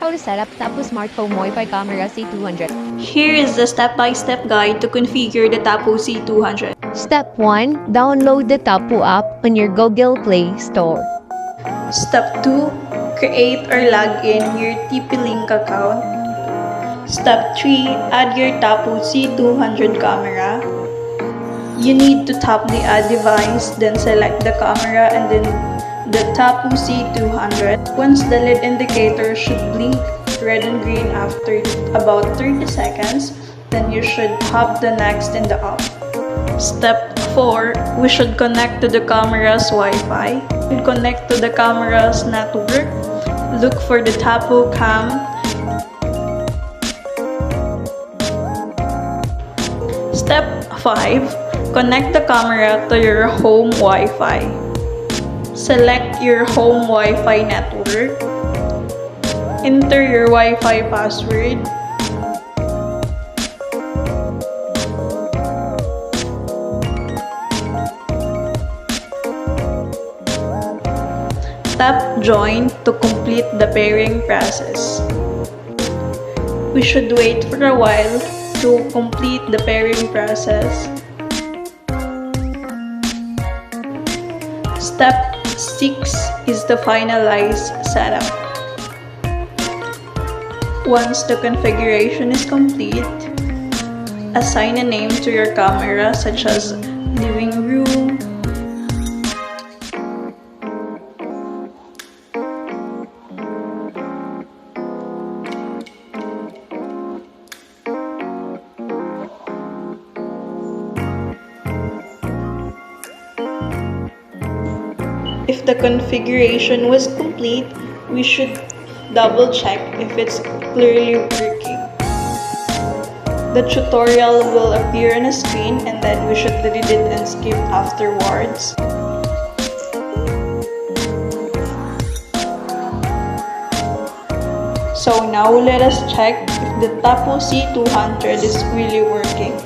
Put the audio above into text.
how to set up Tapo smartphone Wi-Fi camera C200. Here is the step-by-step guide to configure the Tapo C200. Step 1. Download the Tapo app on your Google Play Store. Step 2. Create or log in your TP-Link account. Step 3. Add your Tapo C200 camera. You need to tap the Add device, then select the camera and then the Tapo C200. Once the LED indicator should blink red and green after about 30 seconds, then you should tap the next in the app. Step 4. We should connect to the camera's Wi-Fi. Connect to the camera's network. Look for the Tapo cam. Step 5. Connect the camera to your home Wi-Fi. Select your home Wi-Fi network. Enter your Wi-Fi password. Tap Join to complete the pairing process. We should wait for a while to complete the pairing process. Step 6 is the finalize setup. Once the configuration is complete, assign a name to your camera such as living room, If the configuration was complete, we should double check if it's clearly working. The tutorial will appear on a screen and then we should read it and skip afterwards. So now let us check if the Tapo C200 is really working.